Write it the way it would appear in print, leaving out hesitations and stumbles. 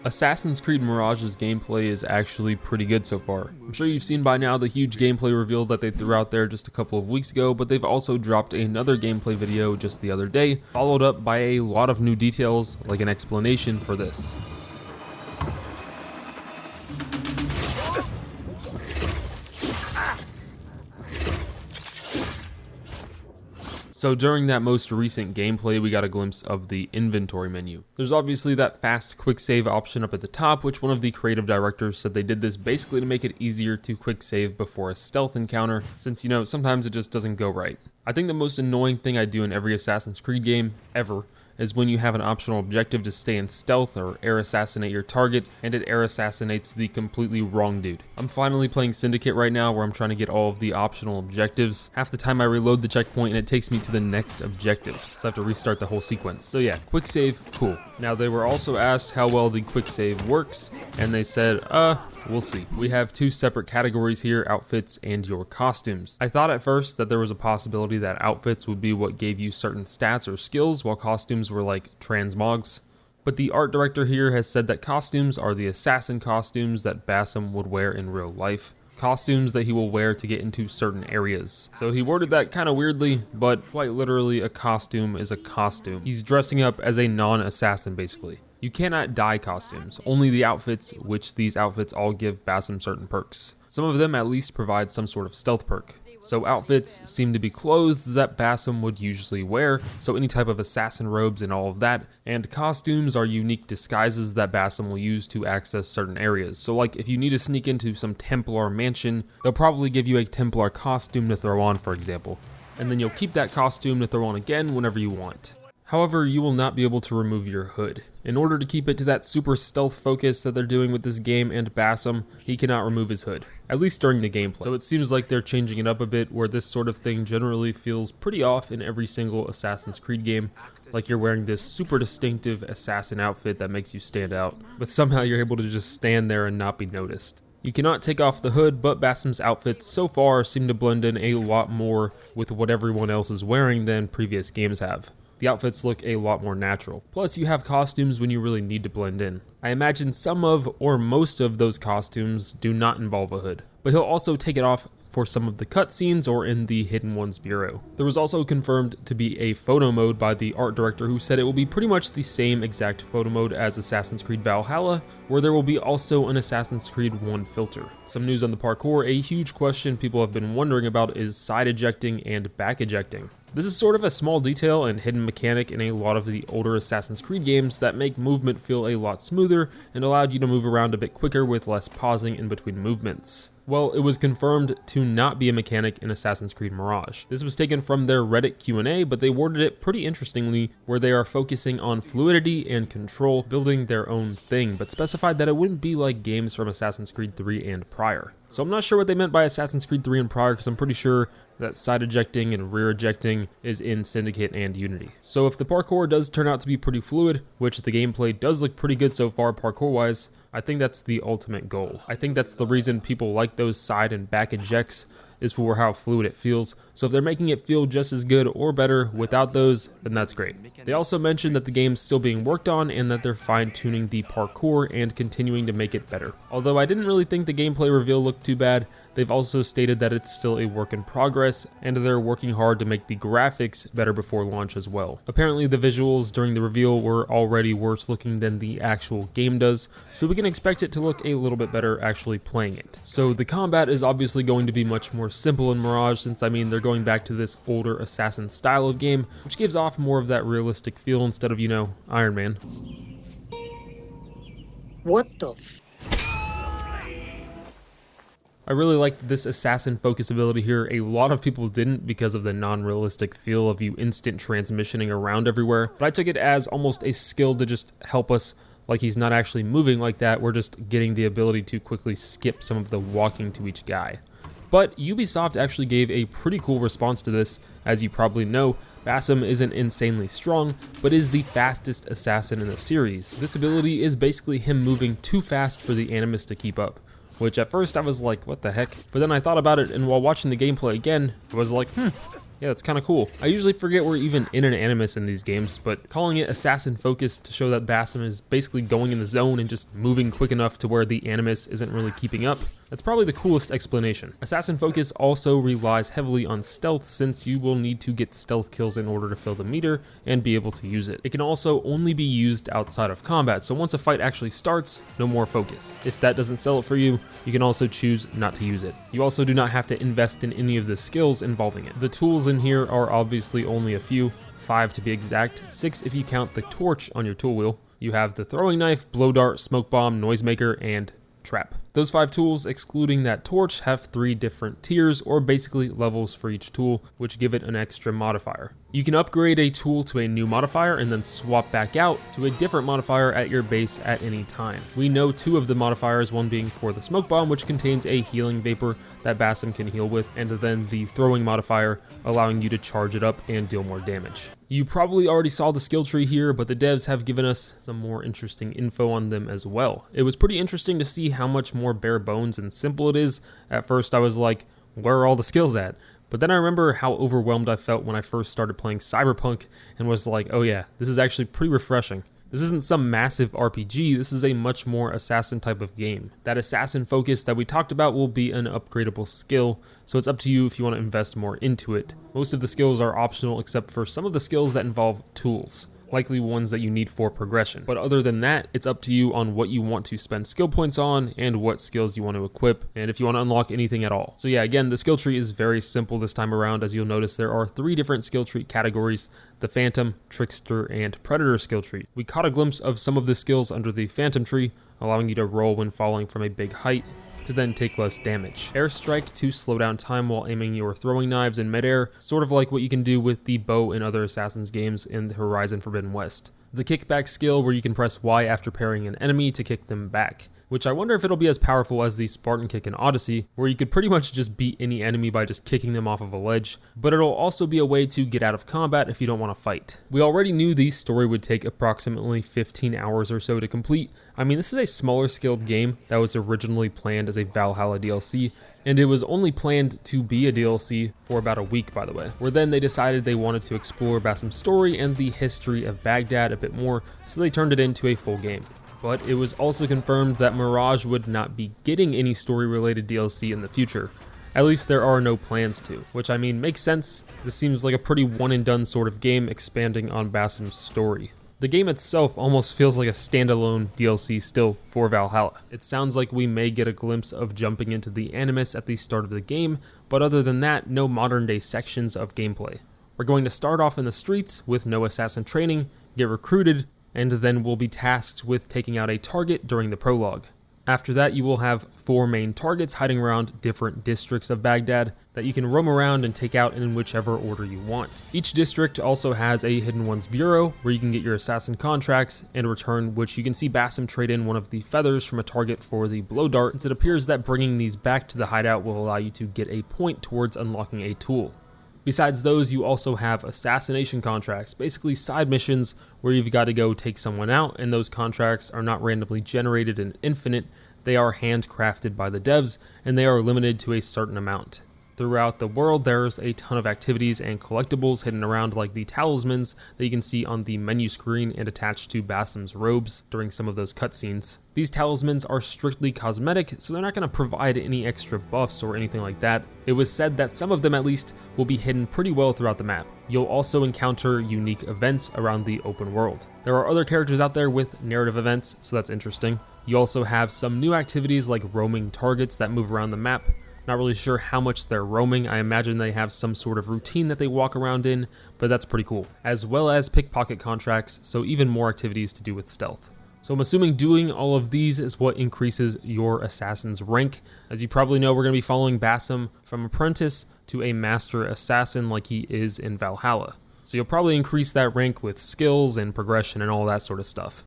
Assassin's Creed Mirage's gameplay is actually pretty good so far. I'm sure you've seen by now the huge gameplay reveal that they threw out there just a couple of weeks ago, but they've also dropped another gameplay video just the other day, followed up by a lot of new details, like an explanation for this. So during that most recent gameplay, we got a glimpse of the inventory menu. There's obviously that fast quick save option up at the top, which one of the creative directors said they did this basically to make it easier to quick save before a stealth encounter, since, you know, sometimes it just doesn't go right. I think the most annoying thing I do in every Assassin's Creed game, ever, is when you have an optional objective to stay in stealth or air assassinate your target, and it air assassinates the completely wrong dude. I'm finally playing Syndicate right now, where I'm trying to get all of the optional objectives. Half the time I reload the checkpoint and it takes me to the next objective, so I have to restart the whole sequence. So yeah, quick save, cool. Now they were also asked how well the quick save works, and they said, we'll see. We have two separate categories here, outfits and your costumes. I thought at first that there was a possibility that outfits would be what gave you certain stats or skills, while costumes were like transmogs. But the art director here has said that costumes are the assassin costumes that Basim would wear in real life. Costumes that he will wear to get into certain areas. So he worded that kind of weirdly, but quite literally a costume is a costume. He's dressing up as a non-assassin basically. You cannot dye costumes, only the outfits, which these outfits all give Basim certain perks. Some of them at least provide some sort of stealth perk. So outfits seem to be clothes that Basim would usually wear, so any type of assassin robes and all of that, and costumes are unique disguises that Basim will use to access certain areas. So like if you need to sneak into some Templar mansion, they'll probably give you a Templar costume to throw on, for example, and then you'll keep that costume to throw on again whenever you want. However, you will not be able to remove your hood. In order to keep it to that super stealth focus that they're doing with this game and Basim, he cannot remove his hood, at least during the gameplay. So it seems like they're changing it up a bit, where this sort of thing generally feels pretty off in every single Assassin's Creed game. Like you're wearing this super distinctive assassin outfit that makes you stand out, but somehow you're able to just stand there and not be noticed. You cannot take off the hood, but Basim's outfits so far seem to blend in a lot more with what everyone else is wearing than previous games have. The outfits look a lot more natural. Plus, you have costumes when you really need to blend in. I imagine some of, or most of those costumes do not involve a hood, but he'll also take it off for some of the cutscenes or in the Hidden Ones Bureau. There was also confirmed to be a photo mode by the art director, who said it will be pretty much the same exact photo mode as Assassin's Creed Valhalla, where there will be also an Assassin's Creed 1 filter. Some news on the parkour: a huge question people have been wondering about is side ejecting and back ejecting. This is sort of a small detail and hidden mechanic in a lot of the older Assassin's Creed games that make movement feel a lot smoother and allowed you to move around a bit quicker with less pausing in between movements. Well, it was confirmed to not be a mechanic in Assassin's Creed Mirage. This was taken from their Reddit Q&A, but they worded it pretty interestingly, where they are focusing on fluidity and control, building their own thing, but specified that it wouldn't be like games from Assassin's Creed 3 and prior. So I'm not sure what they meant by Assassin's Creed 3 and prior, because I'm pretty sure that side ejecting and rear ejecting is in Syndicate and Unity. So if the parkour does turn out to be pretty fluid, which the gameplay does look pretty good so far parkour-wise, I think that's the ultimate goal. I think that's the reason people like those side and back ejects, is for how fluid it feels. So if they're making it feel just as good or better without those, then that's great. They also mentioned that the game's still being worked on and that they're fine-tuning the parkour and continuing to make it better. Although I didn't really think the gameplay reveal looked too bad, they've also stated that it's still a work in progress and they're working hard to make the graphics better before launch as well. Apparently the visuals during the reveal were already worse looking than the actual game does, so we can expect it to look a little bit better actually playing it. So the combat is obviously going to be much more simple in Mirage, since I mean they're going back to this older assassin style of game, which gives off more of that realistic feel instead of, you know, Iron Man. What the f? I really liked this assassin focus ability here. A lot of people didn't because of the non-realistic feel of you instant transmissioning around everywhere, but I took it as almost a skill to just help us. Like he's not actually moving like that, we're just getting the ability to quickly skip some of the walking to each guy. But Ubisoft actually gave a pretty cool response to this. As you probably know, Basim isn't insanely strong, but is the fastest assassin in the series. This ability is basically him moving too fast for the Animus to keep up, which at first I was like, what the heck? But then I thought about it, and while watching the gameplay again, I was like, Yeah, that's kind of cool. I usually forget we're even in an animus in these games, but calling it assassin focus to show that Basim is basically going in the zone and just moving quick enough to where the animus isn't really keeping up, that's probably the coolest explanation. Assassin focus also relies heavily on stealth, since you will need to get stealth kills in order to fill the meter and be able to use it. It can also only be used outside of combat, so once a fight actually starts, no more focus. If that doesn't sell it for you, you can also choose not to use it. You also do not have to invest in any of the skills involving it. The tools in here are obviously only a few, 5 to be exact, 6 if you count the torch on your tool wheel. You have the throwing knife, blow dart, smoke bomb, noisemaker, and trap. Those 5 tools, excluding that torch, have 3 different tiers, or basically levels for each tool, which give it an extra modifier. You can upgrade a tool to a new modifier and then swap back out to a different modifier at your base at any time. We know 2 of the modifiers, one being for the smoke bomb, which contains a healing vapor that Basim can heal with, and then the throwing modifier, allowing you to charge it up and deal more damage. You probably already saw the skill tree here, but the devs have given us some more interesting info on them as well. It was pretty interesting to see how much more bare bones and simple it is. At first I was like, where are all the skills at? But then I remember how overwhelmed I felt when I first started playing Cyberpunk and was like, oh yeah, this is actually pretty refreshing. This isn't some massive RPG, this is a much more assassin type of game. That assassin focus that we talked about will be an upgradable skill, so it's up to you if you want to invest more into it. Most of the skills are optional except for some of the skills that involve tools, likely ones that you need for progression. But other than that, it's up to you on what you want to spend skill points on and what skills you want to equip, and if you want to unlock anything at all. So yeah, again, the skill tree is very simple this time around. As you'll notice, there are 3 different skill tree categories: the Phantom, Trickster, and Predator skill tree. We caught a glimpse of some of the skills under the Phantom tree, allowing you to roll when falling from a big height to then take less damage. Airstrike to slow down time while aiming your throwing knives in midair, sort of like what you can do with the bow in other Assassin's games in the Horizon Forbidden West. The kickback skill, where you can press Y after parrying an enemy to kick them back, which I wonder if it'll be as powerful as the Spartan kick in Odyssey, where you could pretty much just beat any enemy by just kicking them off of a ledge, but it'll also be a way to get out of combat if you don't want to fight. We already knew the story would take approximately 15 hours or so to complete. I mean, this is a smaller scaled game that was originally planned as a Valhalla DLC, and it was only planned to be a DLC for about a week, by the way, where then they decided they wanted to explore Basim's story and the history of Baghdad a bit more, so they turned it into a full game. But it was also confirmed that Mirage would not be getting any story-related DLC in the future. At least there are no plans to, which I mean makes sense. This seems like a pretty one-and-done sort of game expanding on Basim's story. The game itself almost feels like a standalone DLC still for Valhalla. It sounds like we may get a glimpse of jumping into the Animus at the start of the game, but other than that, no modern day sections of gameplay. We're going to start off in the streets with no assassin training, get recruited, and then we'll be tasked with taking out a target during the prologue. After that, you will have 4 main targets hiding around different districts of Baghdad that you can roam around and take out in whichever order you want. Each district also has a Hidden Ones Bureau, where you can get your assassin contracts and return which you can see Basim trade in one of the feathers from a target for the blow dart, since it appears that bringing these back to the hideout will allow you to get a point towards unlocking a tool. Besides those, you also have assassination contracts, basically side missions where you've got to go take someone out, and those contracts are not randomly generated and infinite, they are handcrafted by the devs, and they are limited to a certain amount. Throughout the world, there's a ton of activities and collectibles hidden around, like the talismans that you can see on the menu screen and attached to Basim's robes during some of those cutscenes. These talismans are strictly cosmetic, so they're not going to provide any extra buffs or anything like that. It was said that some of them at least will be hidden pretty well throughout the map. You'll also encounter unique events around the open world. There are other characters out there with narrative events, so that's interesting. You also have some new activities like roaming targets that move around the map. Not really sure how much they're roaming. I imagine they have some sort of routine that they walk around in, but that's pretty cool. As well as pickpocket contracts, so even more activities to do with stealth. So I'm assuming doing all of these is what increases your assassin's rank. As you probably know, we're going to be following Basim from apprentice to a master assassin like he is in Valhalla. So you'll probably increase that rank with skills and progression and all that sort of stuff.